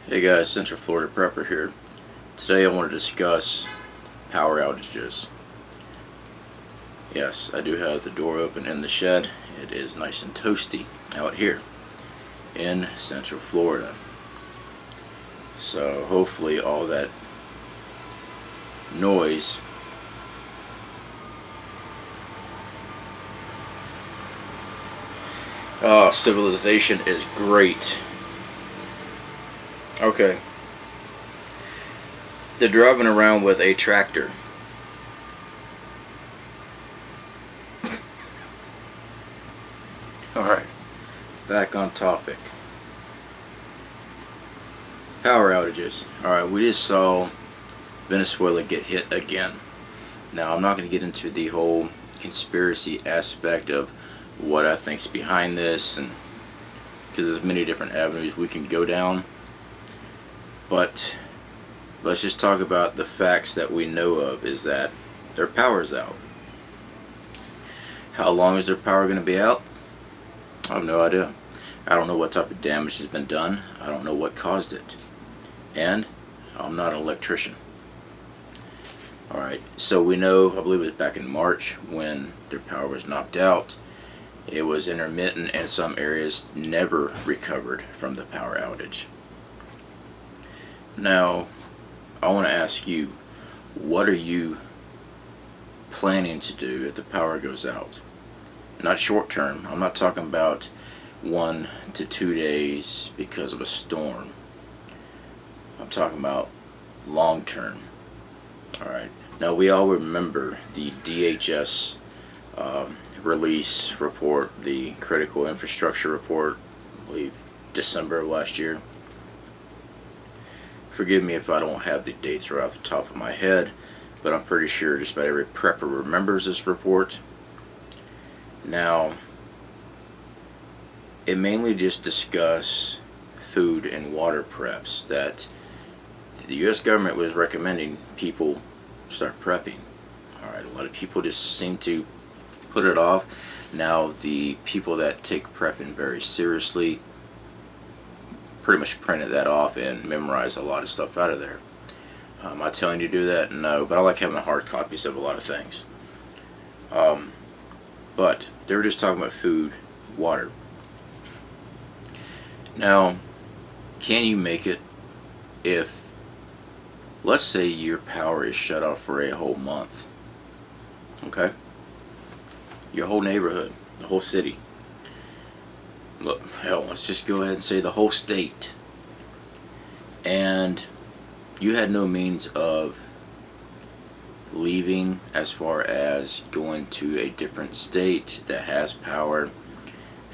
Hey guys, Central Florida Prepper here. Today I want to discuss power outages. Yes, I do have the door open in the shed. It is nice and toasty out here in Central Florida. So hopefully all that noise civilization is great. Okay. They're driving around with a tractor. Alright, back on topic. Power outages. Alright, we just saw Venezuela get hit again. Now, I'm not going to get into the whole conspiracy aspect of what I think's behind this, and because there's many different avenues we can go down. But let's just talk about the facts that we know of, is that their power's out. How long is their power going to be out? I have no idea. I don't know what type of damage has been done. I don't know what caused it. And I'm not an electrician. Alright, so we know, I believe it was back in March when their power was knocked out. It was intermittent and some areas never recovered from the power outage. Now, I want to ask you, what are you planning to do if the power goes out? Not short term. I'm not talking about 1 to 2 days because of a storm. I'm talking about long term. Alright. Now, we all remember the DHS release report, the critical infrastructure report, I believe December of last year. Forgive me if I don't have the dates right off the top of my head, but I'm pretty sure just about every prepper remembers this report. Now, it mainly just discuss food and water preps, that the U.S. government was recommending people start prepping. Alright, a lot of people just seem to put it off. Now, the people that take prepping very seriously pretty much printed that off and memorized a lot of stuff out of there. Am I telling you to do that? No, but I like having hard copies of a lot of things. But they were just talking about food, water. Now, can you make it if, let's say, your power is shut off for a whole month? Okay? Your whole neighborhood, the whole city. Look, hell, let's just go ahead and say the whole state. And you had no means of leaving, as far as going to a different state that has power,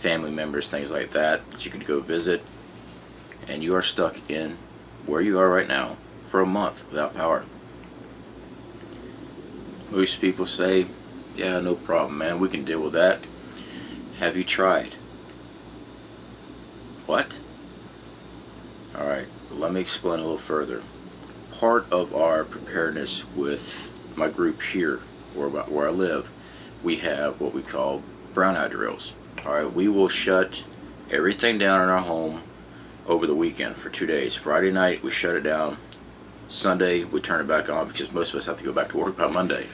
family members, things like that, that you could go visit, and you are stuck in where you are right now for a month without power. Most people say, yeah, no problem, man, we can deal with that. Have you tried? What? Alright, let me explain a little further. Part of our preparedness with my group here, where I live, we have what we call brownout drills. Alright, we will shut everything down in our home over the weekend for 2 days. Friday night we shut it down. Sunday we turn it back on because most of us have to go back to work by Monday.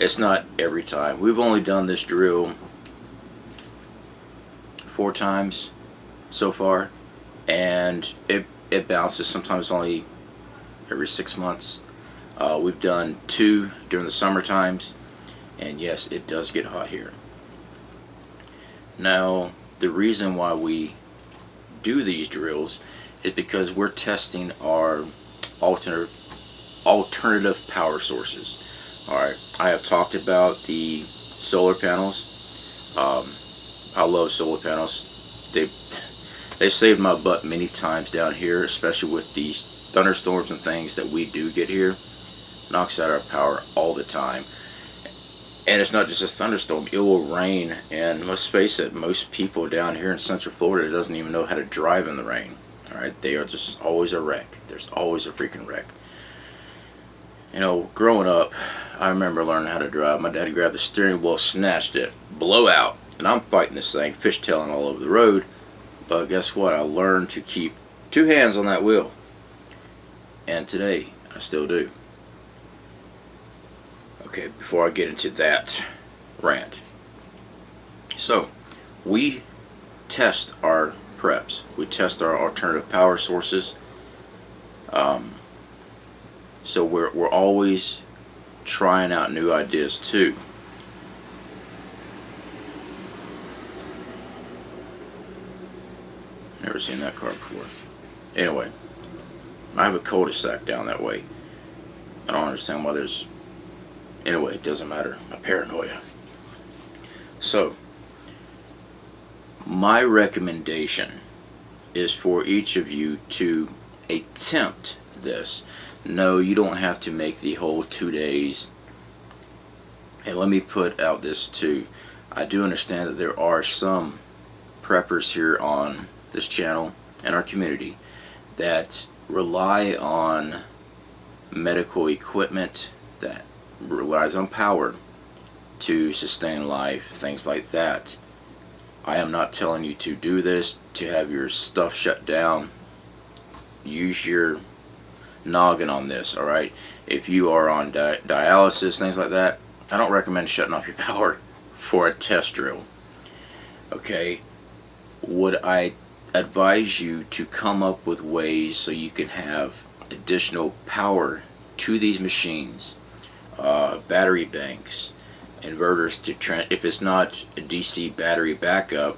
It's not every time. We've only done this drill 4 times so far, and it bounces. Sometimes only every 6 months. We've done 2 during the summer times, and yes, it does get hot here. Now, the reason why we do these drills is because we're testing our alternative power sources. Alright, I have talked about the solar panels. I love solar panels. They've saved my butt many times down here, especially with these thunderstorms and things that we do get here. Knocks out our power all the time. And it's not just a thunderstorm, it will rain, and let's face it, most people down here in Central Florida doesn't even know how to drive in the rain. Alright, they are just always a wreck. There's always a freaking wreck. You know, growing up, I remember learning how to drive. My daddy grabbed the steering wheel, snatched it, blow out, and I'm fighting this thing, fishtailing all over the road. But guess what? I learned to keep 2 hands on that wheel. And today, I still do. Okay, before I get into that rant. So, we test our preps. We test our alternative power sources. So we're always trying out new ideas too. Never seen that car before. Anyway, I have a cul-de-sac down that way. I don't understand why there's... Anyway, it doesn't matter. My paranoia. So, my recommendation is for each of you to attempt this. No, you don't have to make the whole 2 days. And let me put out this too. I do understand that there are some preppers here on this channel and our community that rely on medical equipment, that relies on power to sustain life, things like that. I am not telling you to do this, to have your stuff shut down. Use your noggin on this, alright? If you are on dialysis, things like that, I don't recommend shutting off your power for a test drill. Okay? Would I advise you to come up with ways so you can have additional power to these machines? Battery banks, inverters to if it's not a DC battery backup,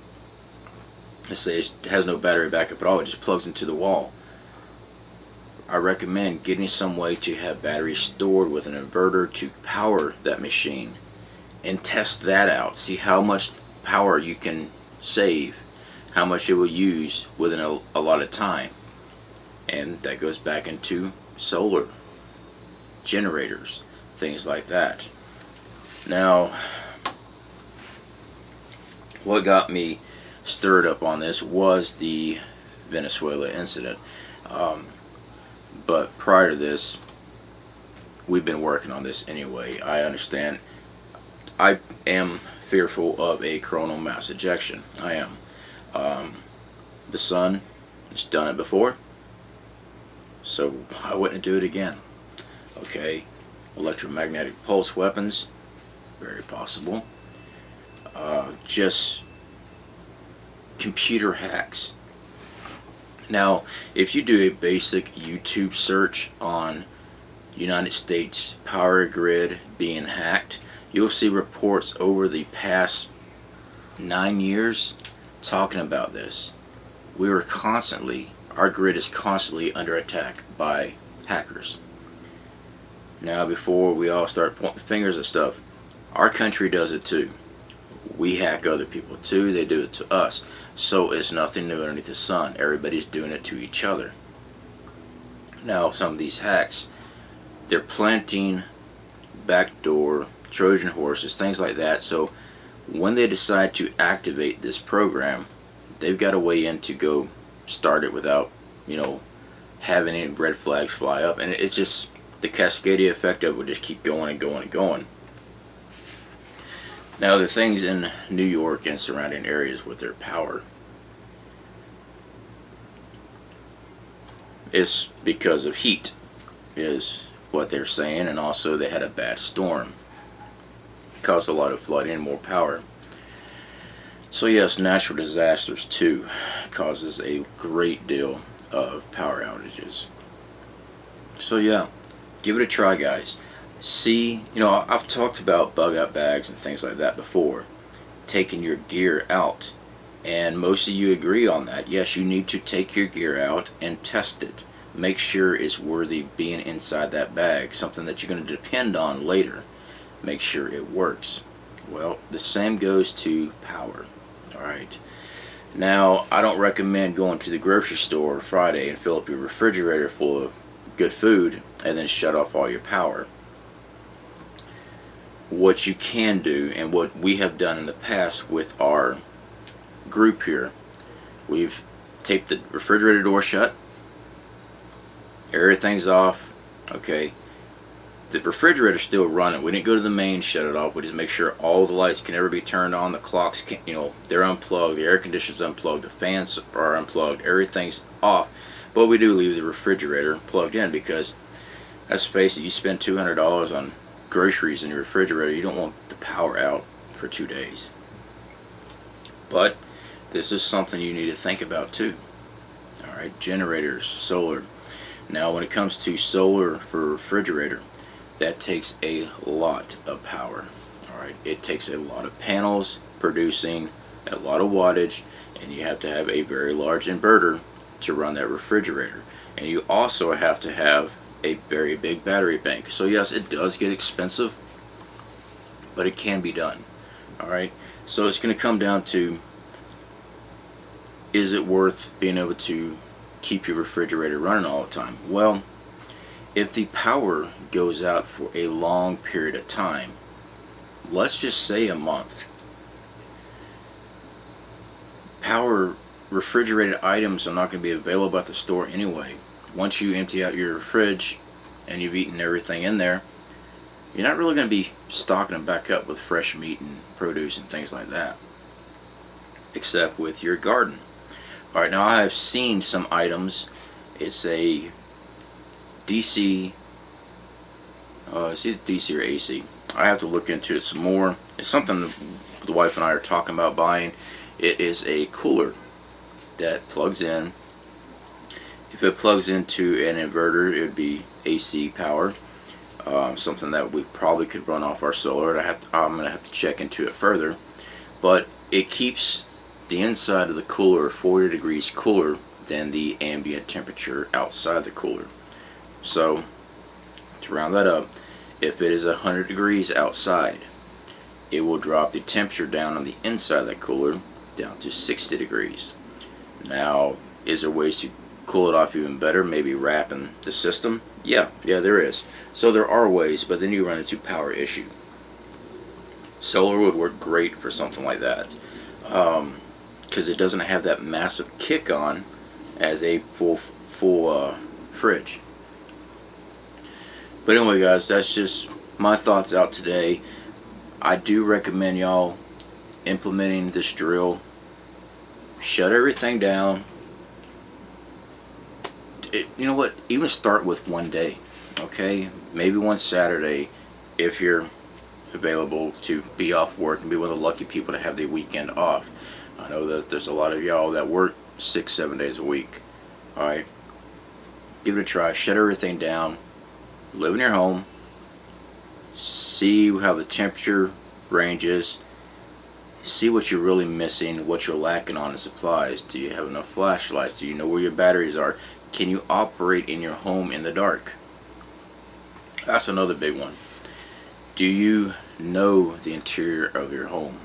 let's say it has no battery backup at all, it just plugs into the wall. I recommend getting some way to have batteries stored with an inverter to power that machine and test that out. See how much power you can save, how much it will use within a lot of time. And that goes back into solar generators, things like that. Now, what got me stirred up on this was the Venezuela incident. But prior to this, we've been working on this anyway. I understand. I am fearful of a coronal mass ejection. I am. The sun has done it before, so I wouldn't do it again. Okay, electromagnetic pulse weapons, very possible. Just computer hacks. Now, if you do a basic YouTube search on United States power grid being hacked, you'll see reports over the past 9 years talking about this. Our grid is constantly under attack by hackers. Now, before we all start pointing fingers at stuff, our country does it too. We hack other people too, they do it to us. So it's nothing new underneath the sun. Everybody's doing it to each other. Now, some of these hacks, they're planting backdoor Trojan horses, things like that. So when they decide to activate this program, they've got a way in to go start it without, having any red flags fly up. And it's just the cascading effect of it will just keep going and going and going. Now, the things in New York and surrounding areas with their power is because of heat, is what they're saying, and also they had a bad storm. Caused a lot of flooding and more power. So yes, natural disasters too causes a great deal of power outages. So yeah, give it a try, guys. See, I've talked about bug out bags and things like that before, taking your gear out, and most of you agree on that. Yes, you need to take your gear out and test it. Make sure it's worthy being inside that bag, something that you're going to depend on later. Make sure it works. Well, the same goes to power. Alright, now I don't recommend going to the grocery store Friday and fill up your refrigerator full of good food and then shut off all your power. What you can do, and what we have done in the past with our group here, we've taped the refrigerator door shut, everything's off. Okay, the refrigerator's still running. We didn't go to the main, shut it off. We just make sure all the lights can never be turned on, the clocks can, they're unplugged, the air conditioner's unplugged, the fans are unplugged, everything's off. But we do leave the refrigerator plugged in because, let's face it, you spend $200 on groceries in your refrigerator, you don't want the power out for 2 days. But this is something you need to think about too. Alright, generators, solar. Now when it comes to solar for refrigerator, that takes a lot of power. Alright, it takes a lot of panels producing a lot of wattage, and you have to have a very large inverter to run that refrigerator. And you also have to have a very big battery bank. So yes, it does get expensive, but it can be done. Alright, so it's going to come down to, is it worth being able to keep your refrigerator running all the time? Well, if the power goes out for a long period of time, let's just say a month, refrigerated items are not going to be available at the store anyway. Once you empty out your fridge and you've eaten everything in there, you're not really going to be stocking them back up with fresh meat and produce and things like that, except with your garden. Alright, now I have seen some items. It's a DC, it's either DC or AC. I have to look into it some more. It's something the wife and I are talking about buying. It is a cooler that plugs in. If it plugs into an inverter, it would be AC power. Something that we probably could run off our solar. I'm going to have to check into it further. But it keeps the inside of the cooler 40 degrees cooler than the ambient temperature outside the cooler. So, to round that up, if it is 100 degrees outside, it will drop the temperature down on the inside of the cooler down to 60 degrees. Now, is there ways to cool it off even better? Maybe wrapping the system? Yeah, there is. So there are ways, but then you run into power issue. Solar would work great for something like that, because it doesn't have that massive kick on as a full fridge. But anyway, guys, that's just my thoughts out today. I do recommend y'all implementing this drill. Shut everything down. You know what? Even start with one day. Okay? Maybe one Saturday, if you're available to be off work and be one of the lucky people to have the weekend off. I know that there's a lot of y'all that work 6-7 days a week. Alright? Give it a try. Shut everything down. Live in your home. See how the temperature ranges. See what you're really missing, what you're lacking on in supplies. Do you have enough flashlights? Do you know where your batteries are? Can you operate in your home in the dark? That's another big one. Do you know the interior of your home?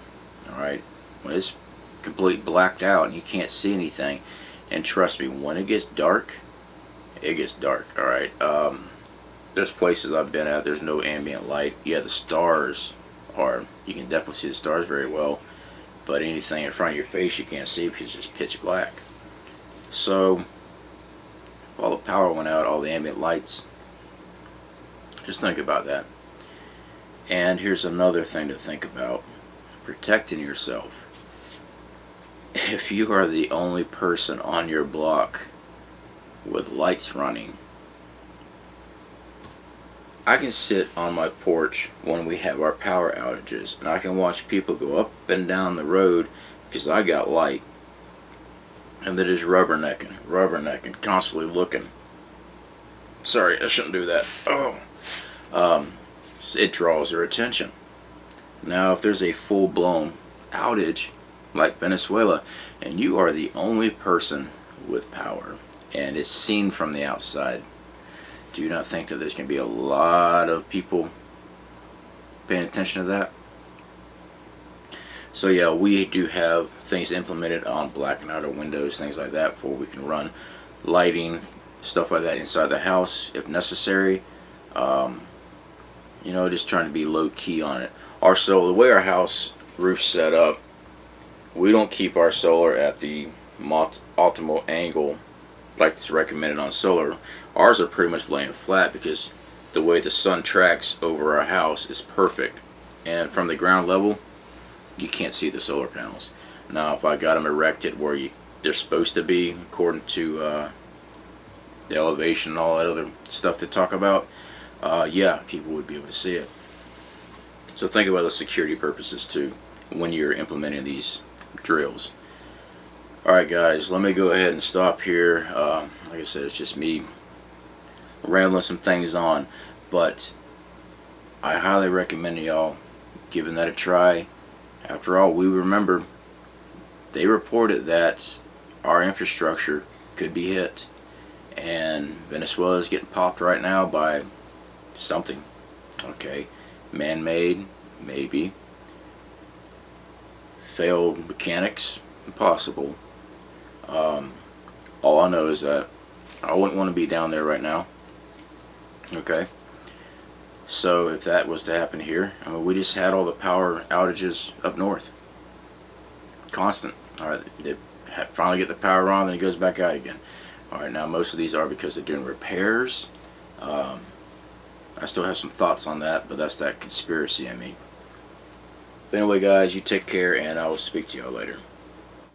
Alright? When it's completely blacked out and you can't see anything, and trust me, when it gets dark, it gets dark. Alright? There's places I've been at, there's no ambient light. Yeah, the stars are, you can definitely see the stars very well, but anything in front of your face you can't see because it's just pitch black. So, if all the power went out, all the ambient lights, just think about that. And here's another thing to think about: protecting yourself. If you are the only person on your block with lights running, I can sit on my porch when we have our power outages and I can watch people go up and down the road because I got light, and they're just rubbernecking, constantly looking. Sorry, I shouldn't do that. It draws their attention. Now, if there's a full-blown outage like Venezuela and you are the only person with power and it's seen from the outside, do you not think that there's going to be a lot of people paying attention to that? So yeah, we do have things implemented on blacking out our windows, things like that, before we can run lighting, stuff like that inside the house if necessary. You know, just trying to be low key on it. So the way our house roof's set up, we don't keep our solar at the optimal angle like it's recommended on solar. Ours are pretty much laying flat because the way the sun tracks over our house is perfect, and from the ground level you can't see the solar panels. Now if I got them erected where they're supposed to be according to the elevation and all that other stuff they talk about, yeah, people would be able to see it. So think about the security purposes too when you're implementing these drills. Alright guys, let me go ahead and stop here. Like I said, it's just me rambling some things on, but I highly recommend y'all giving that a try. After all, we remember they reported that our infrastructure could be hit, and Venezuela is getting popped right now by something. Okay, man-made, maybe. Failed mechanics, impossible. All I know is that I wouldn't want to be down there right now. Okay, so if that was to happen here, I mean, we just had all the power outages up north, constant. All right, they finally get the power on, then it goes back out again. All right, now most of these are because they're doing repairs. I still have some thoughts on that, but that's that conspiracy I mean. But anyway guys, you take care, and I will speak to y'all later.